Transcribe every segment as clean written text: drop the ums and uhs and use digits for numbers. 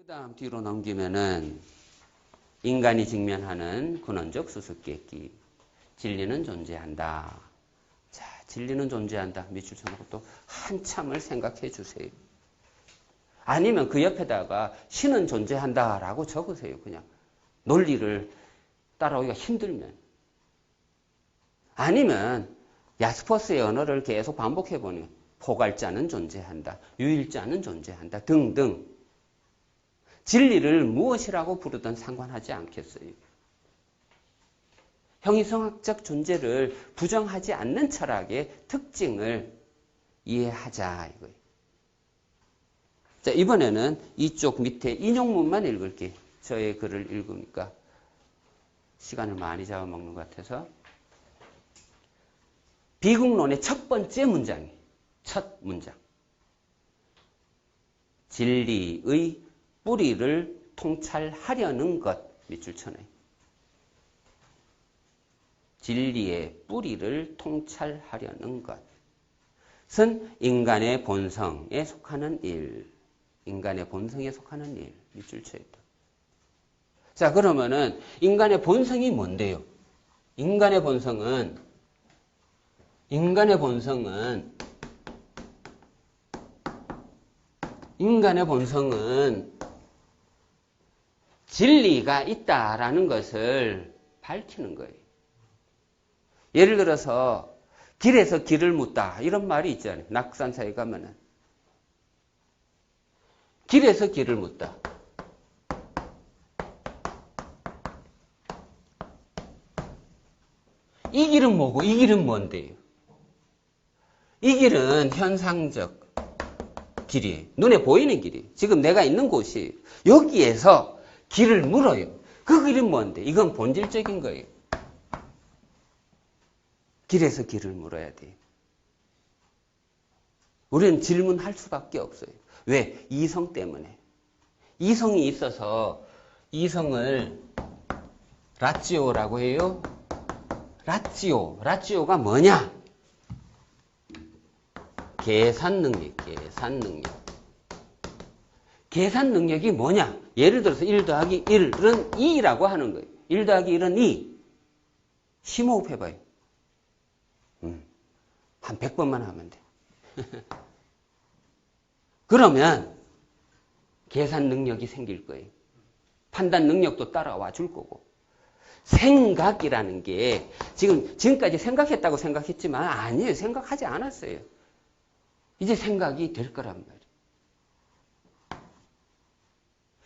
그 다음 뒤로 넘기면은 인간이 직면하는 근원적 수수께끼. 진리는 존재한다. 자, 진리는 존재한다. 밑줄 쳐놓고 또 한참을 생각해 주세요. 아니면 그 옆에다가 신은 존재한다라고 적으세요. 그냥 논리를 따라오기가 힘들면. 아니면 야스퍼스의 언어를 계속 반복해보니 포괄자는 존재한다. 유일자는 존재한다. 등등. 진리를 무엇이라고 부르든 상관하지 않겠어요. 형이성학적 존재를 부정하지 않는 철학의 특징을 이해하자 이거예요. 자, 이번에는 이쪽 밑에 인용문만 읽을게요. 저의 글을 읽으니까 시간을 많이 잡아먹는 것 같아서. 비극론의 첫 번째 문장이에요. 첫 문장. 진리의 뿌리를 통찰하려는 것. 밑줄 쳐놔요. 진리의 뿌리를 통찰하려는 것은 인간의 본성에 속하는 일. 인간의 본성에 속하는 일. 밑줄 쳐야 돼. 자, 그러면은 인간의 본성이 뭔데요? 인간의 본성은 진리가 있다라는 것을 밝히는 거예요. 예를 들어서 길에서 길을 묻다 이런 말이 있잖아요. 낙산사에 가면은 길에서 길을 묻다. 이 길은 뭐고 이 길은 뭔데요? 이 길은 현상적 길이에요. 눈에 보이는 길이에요. 지금 내가 있는 곳이 여기에서 길을 물어요. 그 길은 뭔데? 이건 본질적인 거예요. 길에서 길을 물어야 돼요. 우리는 질문할 수밖에 없어요. 왜? 이성 때문에. 이성이 있어서 이성을 라찌오라고 해요. 라찌오가 뭐냐? 계산 능력이 뭐냐? 예를 들어서 1 더하기 1은 2라고 하는 거예요. 1 더하기 1은 2. 심호흡 해봐요. 한 100번만 하면 돼. 그러면 계산 능력이 생길 거예요. 판단 능력도 따라와 줄 거고. 생각이라는 게 지금까지 생각했다고 생각했지만 아니에요. 생각하지 않았어요. 이제 생각이 될 거란 말이에요.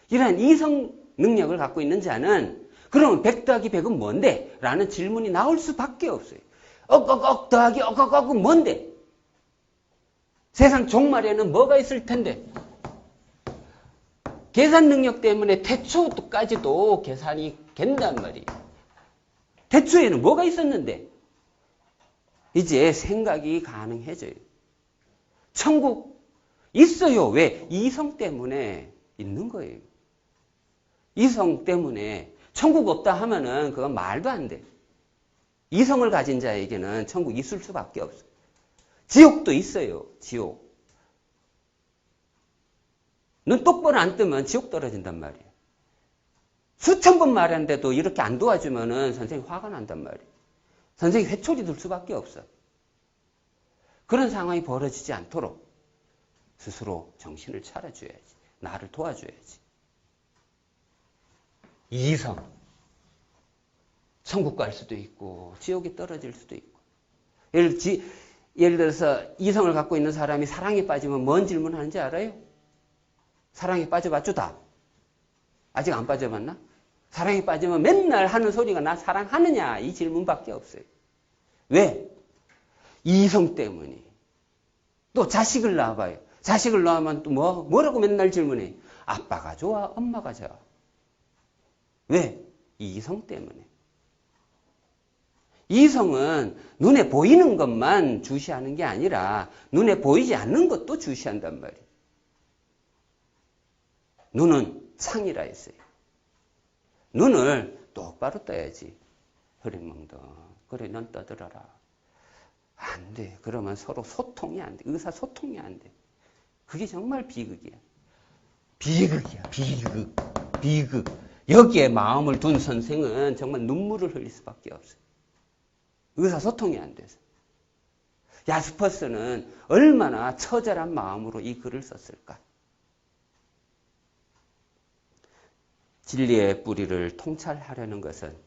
이러한 이성 능력을 갖고 있는 자는 그러면 100 더하기 100은 뭔데? 라는 질문이 나올 수밖에 없어요. 억억억 더하기 억억억은 뭔데? 세상 종말에는 뭐가 있을 텐데? 계산 능력 때문에 태초까지도 계산이 된단 말이에요. 태초에는 뭐가 있었는데? 이제 생각이 가능해져요. 천국 있어요. 왜? 이성 때문에 있는 거예요. 이성 때문에 천국 없다 하면은 그건 말도 안 돼. 이성을 가진 자에게는 천국 있을 수밖에 없어요. 지옥도 있어요. 지옥. 눈 똑바로 안 뜨면 지옥 떨어진단 말이에요. 수천 번 말했는데도 이렇게 안 도와주면은 선생님이 화가 난단 말이에요. 선생님이 회초리 들 수밖에 없어요. 그런 상황이 벌어지지 않도록 스스로 정신을 차려줘야지. 나를 도와줘야지. 이성. 천국 갈 수도 있고 지옥에 떨어질 수도 있고. 예를 들어서 이성을 갖고 있는 사람이 사랑에 빠지면 뭔 질문하는지 알아요? 사랑에 빠져봤죠 다? 아직 안 빠져봤나? 사랑에 빠지면 맨날 하는 소리가 나 사랑하느냐 이 질문밖에 없어요. 왜? 이성 때문에. 또 자식을 낳아봐요. 자식을 낳으면 또 뭐라고 맨날 질문해? 아빠가 좋아? 엄마가 좋아? 왜? 이성 때문에. 이성은 눈에 보이는 것만 주시하는 게 아니라 눈에 보이지 않는 것도 주시한단 말이에요. 눈은 창이라 했어요. 눈을 똑바로 떠야지. 흐릿멍덩. 그래, 넌 떠들어라. 안 돼. 그러면 서로 소통이 안 돼. 의사소통이 안 돼. 그게 정말 비극이야. 비극이야. 비극. 여기에 마음을 둔 선생은 정말 눈물을 흘릴 수밖에 없어요. 의사소통이 안 돼서. 야스퍼스는 얼마나 처절한 마음으로 이 글을 썼을까? 진리의 뿌리를 통찰하려는 것은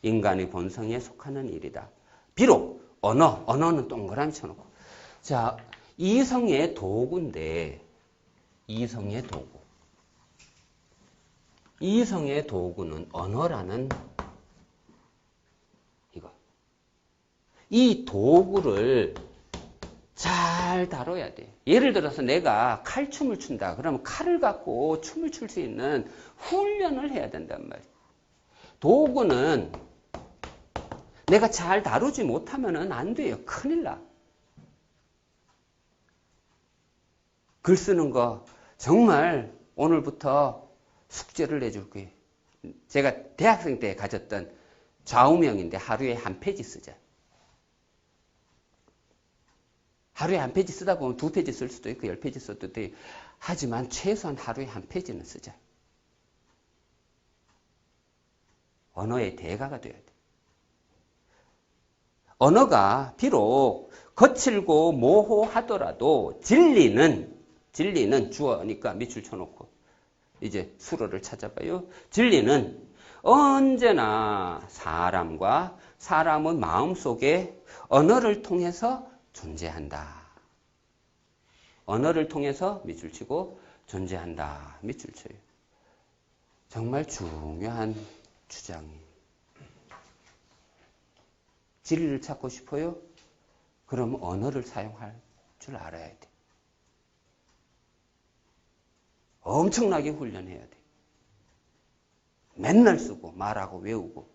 인간의 본성에 속하는 일이다. 비록 언어는 동그라미 쳐놓고. 자, 이성의 도구인데, 이성의 도구. 이성의 도구는 언어라는 이거. 이 도구를 잘 다뤄야 돼. 예를 들어서 내가 칼춤을 춘다. 그러면 칼을 갖고 춤을 출 수 있는 훈련을 해야 된단 말이야. 도구는 내가 잘 다루지 못하면 안 돼요. 큰일 나. 글 쓰는 거 정말 오늘부터 숙제를 내줄 거예요. 제가 대학생 때 가졌던 좌우명인데 하루에 한 페이지 쓰자. 하루에 한 페이지 쓰다 보면 2페이지 쓸 수도 있고 10페이지 써도 돼. 하지만 최소한 하루에 한 페이지는 쓰자. 언어의 대가가 돼야 돼. 언어가 비록 거칠고 모호하더라도 진리는 주어니까 밑줄 쳐놓고 이제 수로를 찾아봐요. 진리는 언제나 사람과 사람의 마음속에 언어를 통해서 존재한다. 언어를 통해서 밑줄 치고 존재한다. 밑줄 쳐요. 정말 중요한 주장이에요. 진리를 찾고 싶어요? 그럼 언어를 사용할 줄 알아야 돼. 엄청나게 훈련해야 돼. 맨날 쓰고 말하고 외우고.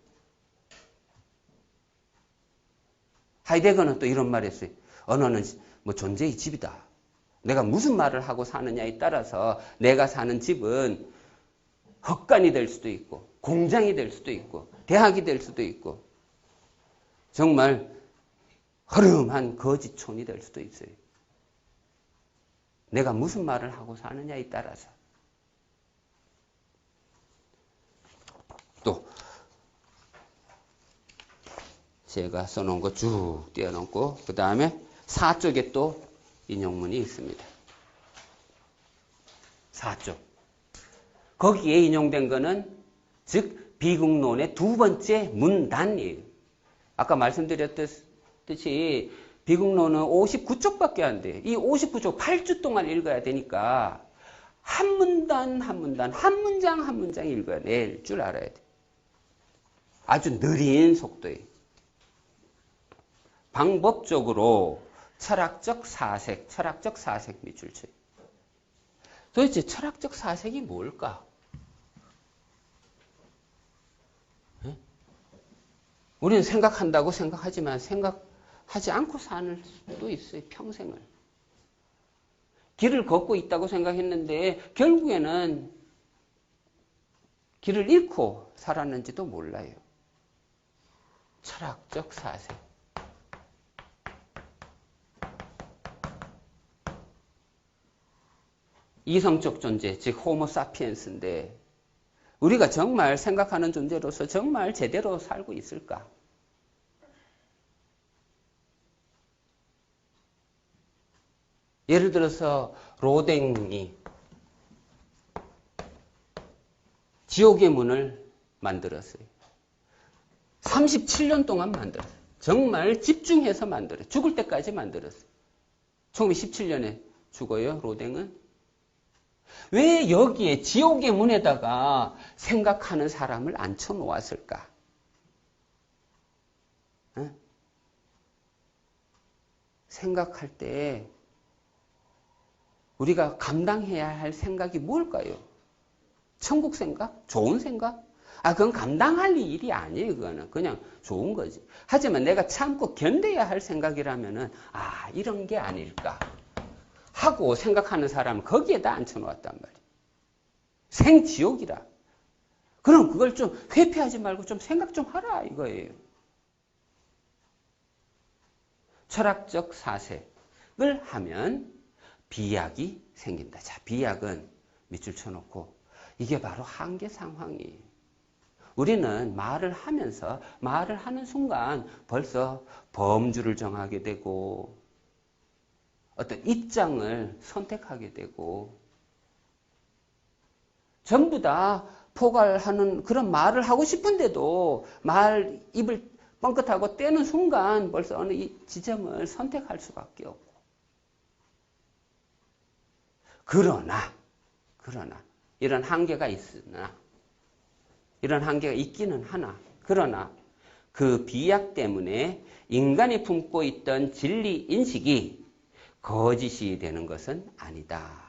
하이데거는 또 이런 말 했어요. 언어는 뭐 존재의 집이다. 내가 무슨 말을 하고 사느냐에 따라서 내가 사는 집은 헛간이 될 수도 있고 공장이 될 수도 있고 대학이 될 수도 있고 정말 허름한 거지촌이 될 수도 있어요. 내가 무슨 말을 하고 사느냐에 따라서. 또 제가 써놓은 거 쭉 띄워놓고 그 다음에 4쪽에 또 인용문이 있습니다. 4쪽. 거기에 인용된 거는 즉 비극론의 두 번째 문단이에요. 아까 말씀드렸듯이 비극론은 59쪽밖에 안 돼요. 이 59쪽 8주 동안 읽어야 되니까 한 문단 한 문단, 한 문장 한 문장 읽어야 낼 줄 알아야 돼. 아주 느린 속도에. 방법적으로 철학적 사색 밑줄 쳐요. 도대체 철학적 사색이 뭘까? 우리는 생각한다고 생각하지만 생각하지 않고 사는 수도 있어요. 평생을. 길을 걷고 있다고 생각했는데 결국에는 길을 잃고 살았는지도 몰라요. 철학적 사색. 이성적 존재, 즉 호모 사피엔스인데 우리가 정말 생각하는 존재로서 정말 제대로 살고 있을까? 예를 들어서 로댕이 지옥의 문을 만들었어요. 37년 동안 만들었어요. 정말 집중해서 만들었어요. 죽을 때까지 만들었어요. 1917년에 죽어요, 로댕은. 왜 여기에 지옥의 문에다가 생각하는 사람을 앉혀놓았을까? 생각할 때 우리가 감당해야 할 생각이 뭘까요? 천국 생각? 좋은 생각? 그건 감당할 일이 아니에요. 그거는 그냥 좋은 거지. 하지만 내가 참고 견뎌야 할 생각이라면은 이런 게 아닐까 하고 생각하는 사람을 거기에다 앉혀놓았단 말이에요. 생지옥이라. 그럼 그걸 좀 회피하지 말고 좀 생각 좀 하라 이거예요. 철학적 사색을 하면 비약이 생긴다. 자, 비약은 밑줄 쳐놓고 이게 바로 한계 상황이에요. 우리는 말을 하면서 말을 하는 순간 벌써 범주를 정하게 되고 어떤 입장을 선택하게 되고 전부 다 포괄하는 그런 말을 하고 싶은데도 입을 뻥끗하고 떼는 순간 벌써 어느 지점을 선택할 수밖에 없고 그러나 이런 한계가 있으나 이런 한계가 있기는 하나 그러나 그 비약 때문에 인간이 품고 있던 진리 인식이 거짓이 되는 것은 아니다.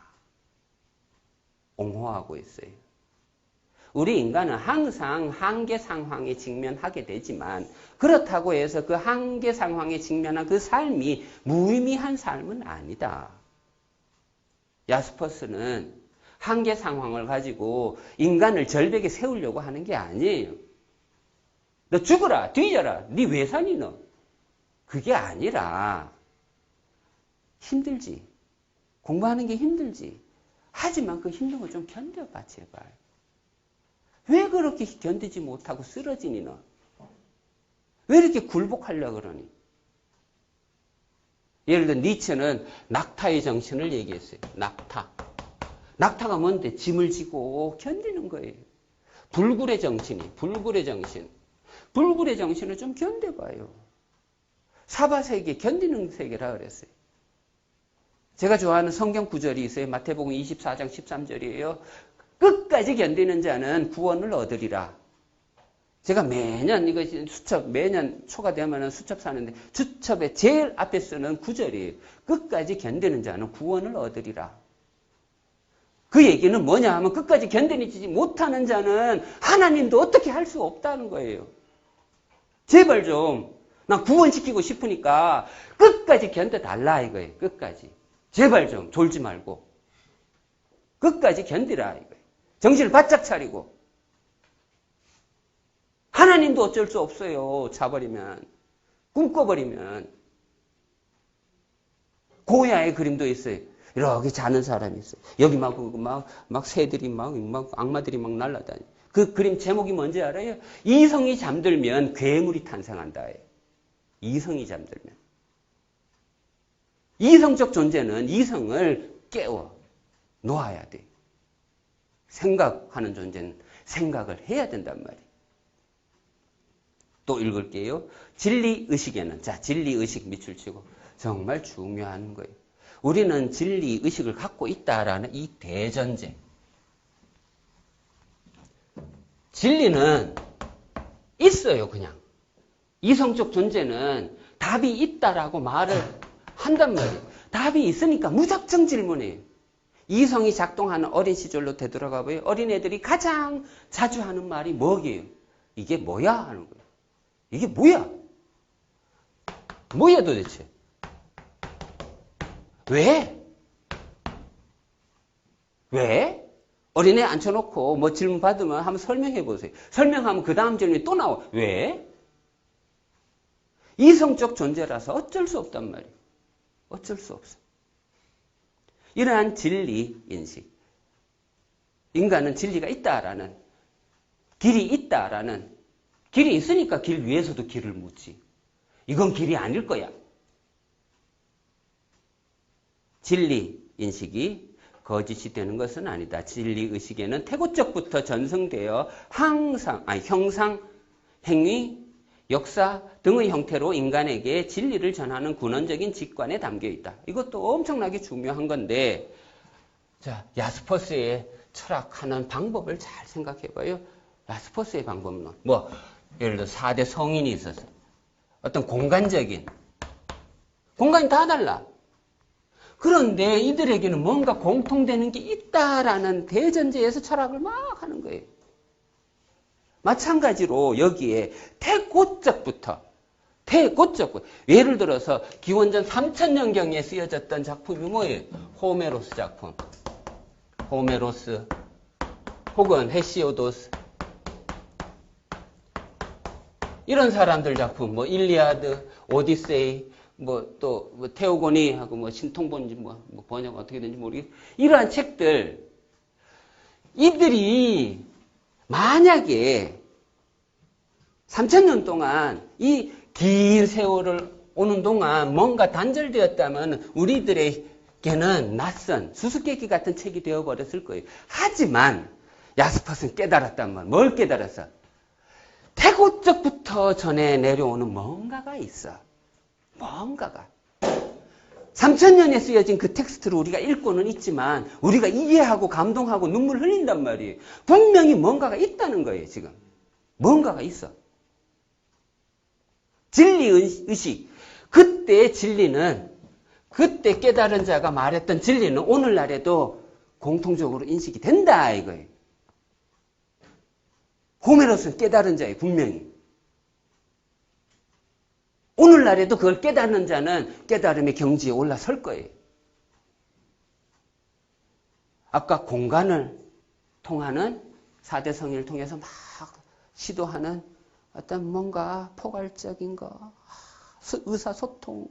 옹호하고 있어요. 우리 인간은 항상 한계 상황에 직면하게 되지만 그렇다고 해서 그 한계 상황에 직면한 그 삶이 무의미한 삶은 아니다. 야스퍼스는 한계 상황을 가지고 인간을 절벽에 세우려고 하는 게 아니에요. 너 죽어라, 뒤져라, 니 왜 사니 너? 그게 아니라 힘들지. 공부하는 게 힘들지. 하지만 그 힘든 거 좀 견뎌봐 제발. 왜 그렇게 견디지 못하고 쓰러지니 너? 왜 이렇게 굴복하려고 그러니? 예를 들어 니체는 낙타의 정신을 얘기했어요. 낙타가 뭔데? 짐을 지고 견디는 거예요. 불굴의 정신이, 불굴의 정신을 좀 견뎌봐요. 사바세계, 견디는 세계라 그랬어요. 제가 좋아하는 성경 구절이 있어요. 마태복음 24장 13절이에요. 끝까지 견디는 자는 구원을 얻으리라. 제가 매년 매년 초가 되면 수첩 사는데 수첩에 제일 앞에 쓰는 구절이에요. 끝까지 견디는 자는 구원을 얻으리라. 그 얘기는 뭐냐 하면 끝까지 견디지 못하는 자는 하나님도 어떻게 할 수 없다는 거예요. 제발 좀, 난 구원시키고 싶으니까 끝까지 견뎌달라 이거예요. 끝까지. 제발 좀 졸지 말고. 끝까지 견디라 이거예요. 정신을 바짝 차리고. 하나님도 어쩔 수 없어요. 자버리면. 꿈꿔버리면. 고야의 그림도 있어요. 이렇게 자는 사람이 있어요. 여기 막 새들이 막 악마들이 막 날아다니. 그 그림 제목이 뭔지 알아요? 이성이 잠들면 괴물이 탄생한다. 이성이 잠들면. 이성적 존재는 이성을 깨워 놓아야 돼. 생각하는 존재는 생각을 해야 된단 말이에요. 또 읽을게요. 진리의식에는, 자, 진리의식 밑줄 치고 정말 중요한 거예요. 우리는 진리의식을 갖고 있다라는 이 대전제. 진리는 있어요, 그냥. 이성적 존재는 답이 있다라고 말을 한단 말이에요. 답이 있으니까 무작정 질문해요. 이성이 작동하는 어린 시절로 되돌아가 봐요. 어린애들이 가장 자주 하는 말이 뭐예요? 이게 뭐야? 하는 거예요. 이게 뭐야? 뭐야 도대체? 왜? 왜? 어린애 앉혀놓고 뭐 질문 받으면 한번 설명해 보세요. 설명하면 그 다음 질문이 또 나와. 왜? 이성적 존재라서 어쩔 수 없단 말이에요. 어쩔 수 없어. 이러한 진리 인식. 인간은 진리가 있다라는, 길이 있다라는, 길이 있으니까 길 위에서도 길을 묻지. 이건 길이 아닐 거야. 진리 인식이 거짓이 되는 것은 아니다. 진리 의식에는 태고적부터 전승되어 형상, 행위, 역사 등의 형태로 인간에게 진리를 전하는 근원적인 직관에 담겨 있다. 이것도 엄청나게 중요한 건데, 자, 야스퍼스의 철학하는 방법을 잘 생각해 봐요. 야스퍼스의 방법은 뭐, 예를 들어 4대 성인이 있어서 어떤 공간이 다 달라. 그런데 이들에게는 뭔가 공통되는 게 있다라는 대전제에서 철학을 막 하는 거예요. 마찬가지로 여기에 태고적부터 예를 들어서 기원전 3000년경에 쓰여졌던 작품이 뭐예요? 호메로스 작품. 호메로스 혹은 헤시오도스 이런 사람들 작품, 뭐 일리아드, 오디세이, 또 테오고니 하고 신통본지 번역 어떻게 되는지 모르겠어요. 이러한 책들 이들이 만약에 3000년 동안 이 긴 세월을 오는 동안 뭔가 단절되었다면 우리들에게는 낯선 수수께끼 같은 책이 되어버렸을 거예요. 하지만 야스퍼스는 깨달았다면 뭘 깨달았어? 태고적부터 전해 내려오는 뭔가가 있어. 뭔가가. 3000년에 쓰여진 그 텍스트를 우리가 읽고는 있지만 우리가 이해하고 감동하고 눈물 흘린단 말이에요. 분명히 뭔가가 있다는 거예요, 지금. 뭔가가 있어. 진리의식. 그때 진리는, 그때 깨달은 자가 말했던 진리는 오늘날에도 공통적으로 인식이 된다, 이거예요. 호메로스는 깨달은 자예요, 분명히. 오늘날에도 그걸 깨닫는 자는 깨달음의 경지에 올라설 거예요. 아까 공간을 통하는 4대 성인을 통해서 막 시도하는 어떤 뭔가 포괄적인 거, 의사소통.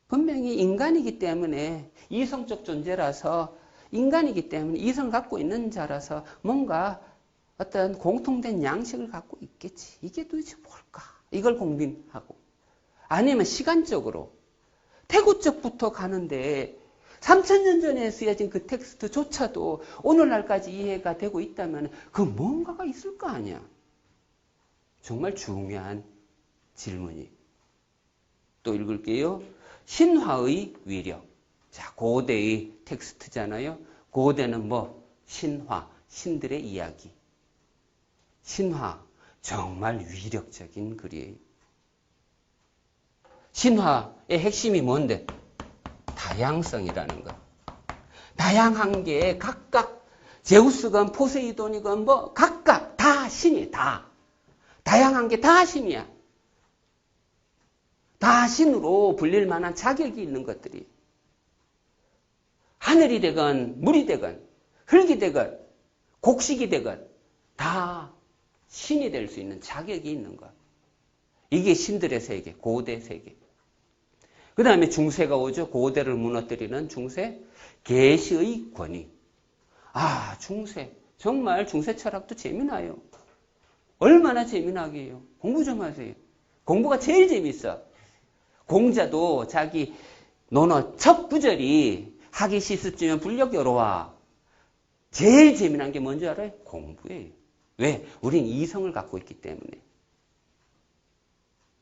분명히 인간이기 때문에 이성적 존재라서 인간이기 때문에 이성을 갖고 있는 자라서 뭔가 어떤 공통된 양식을 갖고 있겠지. 이게 도대체 뭘까? 이걸 고민하고. 아니면 시간적으로 태고적부터 가는데 3000년 전에 쓰여진 그 텍스트조차도 오늘날까지 이해가 되고 있다면 그 뭔가가 있을 거 아니야. 정말 중요한 질문이. 또 읽을게요. 신화의 위력. 자, 고대의 텍스트잖아요. 고대는 뭐? 신화, 신들의 이야기. 신화, 정말 위력적인 글이에요. 신화의 핵심이 뭔데? 다양성이라는 것. 다양한 게 각각 제우스건 포세이돈이건 뭐 각각 다 신이 다. 다양한 게 다 신이야. 다 신으로 불릴 만한 자격이 있는 것들이. 하늘이 되건 물이 되건 흙이 되건 곡식이 되건 다 신이 될 수 있는 자격이 있는 것. 이게 신들의 세계, 고대 세계. 그 다음에 중세가 오죠. 고대를 무너뜨리는 중세. 계시의 권위. 아, 중세. 정말 중세 철학도 재미나요. 얼마나 재미나게 해요. 공부 좀 하세요. 공부가 제일 재밌어. 공자도 자기 논어 첫 구절이 하기 시스쯤면 불력여로와. 제일 재미난 게 뭔지 알아요? 공부예요. 왜? 우린 이성을 갖고 있기 때문에.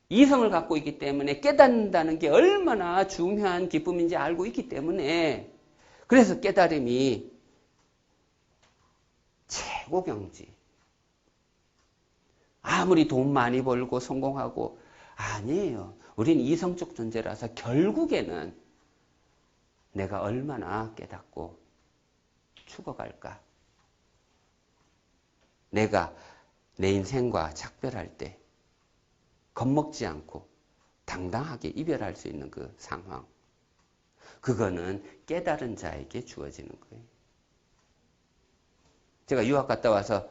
이성을 갖고 있기 때문에 깨닫는다는 게 얼마나 중요한 기쁨인지 알고 있기 때문에 그래서 깨달음이 최고 경지. 아무리 돈 많이 벌고 성공하고 아니에요. 우린 이성적 존재라서 결국에는 내가 얼마나 깨닫고 죽어갈까. 내가 내 인생과 작별할 때 겁먹지 않고 당당하게 이별할 수 있는 그 상황. 그거는 깨달은 자에게 주어지는 거예요. 제가 유학 갔다 와서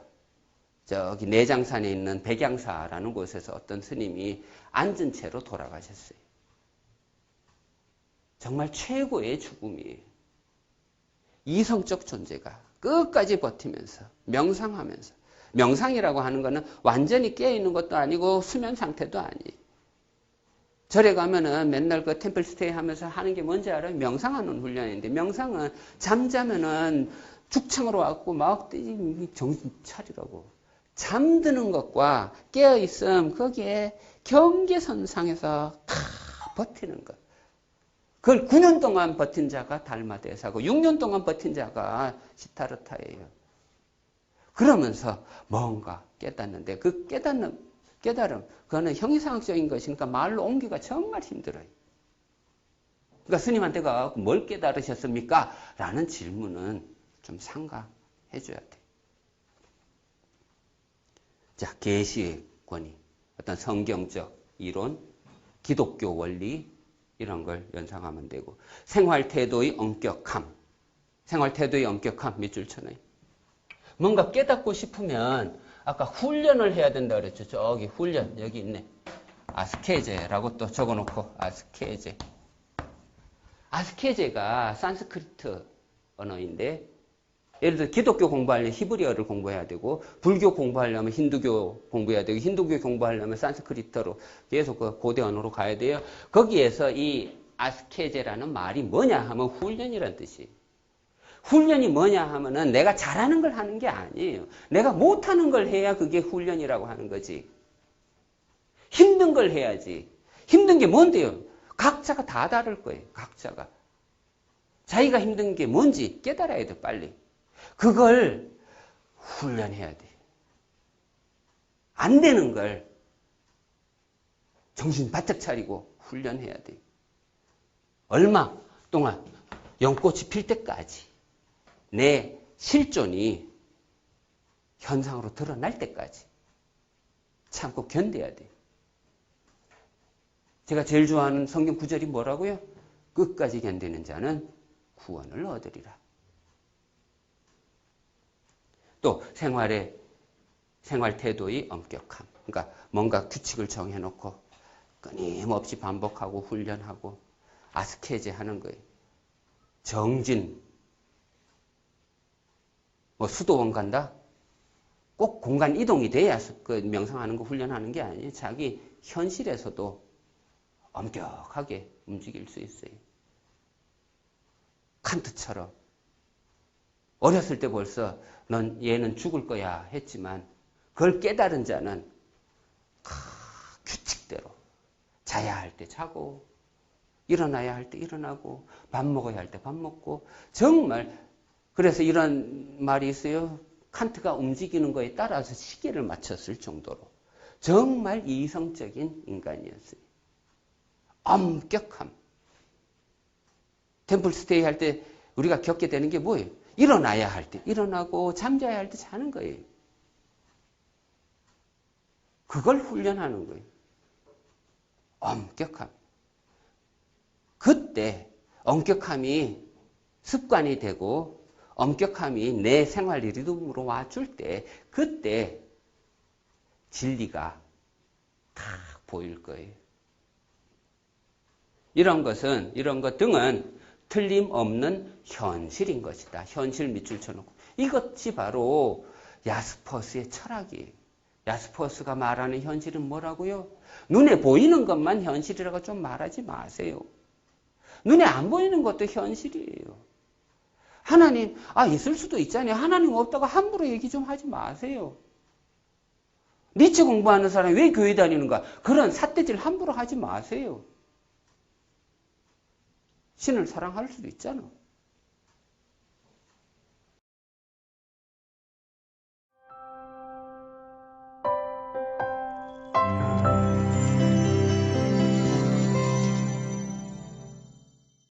저기 내장산에 있는 백양사라는 곳에서 어떤 스님이 앉은 채로 돌아가셨어요. 정말 최고의 죽음이에요. 이성적 존재가 끝까지 버티면서 명상하면서. 명상이라고 하는 거는 완전히 깨어있는 것도 아니고 수면 상태도 아니에요. 절에 가면은 맨날 그 템플 스테이 하면서 하는 게 뭔지 알아요? 명상하는 훈련인데 명상은 잠자면은 죽창으로 와갖고 막 정신 차리라고. 잠드는 것과 깨어있음 거기에 경계선상에서 버티는 것. 그걸 9년 동안 버틴 자가 달마대사고 6년 동안 버틴 자가 시타르타예요. 그러면서 뭔가 깨닫는데 그 깨달음 그거는 형이상학적인 것이니까 말로 옮기기가 정말 힘들어요. 그러니까 스님한테 가서 뭘 깨달으셨습니까? 라는 질문은 좀 삼가해 줘야 돼. 자, 계시의 권위, 어떤 성경적 이론, 기독교 원리 이런 걸 연상하면 되고 생활 태도의 엄격함. 생활 태도의 엄격함 몇 줄 쳐놔요. 뭔가 깨닫고 싶으면 아까 훈련을 해야 된다 그랬죠. 저기 훈련 여기 있네. 아스케제라고 또 적어놓고 아스케제. 아스케제가 산스크리트 언어인데 예를 들어 기독교 공부하려면 히브리어를 공부해야 되고 불교 공부하려면 힌두교 공부해야 되고 힌두교 공부하려면 산스크리트로 계속 그 고대 언어로 가야 돼요. 거기에서 이 아스케제라는 말이 뭐냐 하면 훈련이란 뜻이에요. 훈련이 뭐냐 하면은 내가 잘하는 걸 하는 게 아니에요. 내가 못하는 걸 해야 그게 훈련이라고 하는 거지. 힘든 걸 해야지. 힘든 게 뭔데요? 각자가 다 다를 거예요. 각자가. 자기가 힘든 게 뭔지 깨달아야 돼, 빨리. 그걸 훈련해야 돼. 안 되는 걸 정신 바짝 차리고 훈련해야 돼. 얼마 동안 연꽃이 필 때까지 내 실존이 현상으로 드러날 때까지 참고 견뎌야 돼. 제가 제일 좋아하는 성경 구절이 뭐라고요? 끝까지 견디는 자는 구원을 얻으리라. 또 생활 태도의 엄격함. 그러니까 뭔가 규칙을 정해놓고 끊임없이 반복하고 훈련하고 아스케제 하는 거예요. 정진. 뭐 수도원 간다? 꼭 공간 이동이 돼야 그 명상하는 거 훈련하는 게 아니에요. 자기 현실에서도 엄격하게 움직일 수 있어요. 칸트처럼 어렸을 때 벌써 얘는 죽을 거야 했지만 그걸 깨달은 자는 규칙대로 자야 할 때 자고 일어나야 할 때 일어나고 밥 먹어야 할 때 밥 먹고 정말 그래서 이런 말이 있어요. 칸트가 움직이는 거에 따라서 시계를 맞췄을 정도로 정말 이성적인 인간이었어요. 엄격함. 템플스테이 할 때 우리가 겪게 되는 게 뭐예요? 일어나야 할 때 일어나고 잠자야 할 때 자는 거예요. 그걸 훈련하는 거예요. 엄격함. 그때 엄격함이 습관이 되고 엄격함이 내 생활 리듬으로 와줄 때 그때 진리가 다 보일 거예요. 이런 것 등은 틀림없는 현실인 것이다. 현실 밑줄 쳐놓고. 이것이 바로 야스퍼스의 철학이에요. 야스퍼스가 말하는 현실은 뭐라고요? 눈에 보이는 것만 현실이라고 좀 말하지 마세요. 눈에 안 보이는 것도 현실이에요. 하나님, 있을 수도 있잖아요. 하나님 없다고 함부로 얘기 좀 하지 마세요. 니체 공부하는 사람이 왜 교회 다니는가? 그런 삿대질 함부로 하지 마세요. 신을 사랑할 수도 있잖아.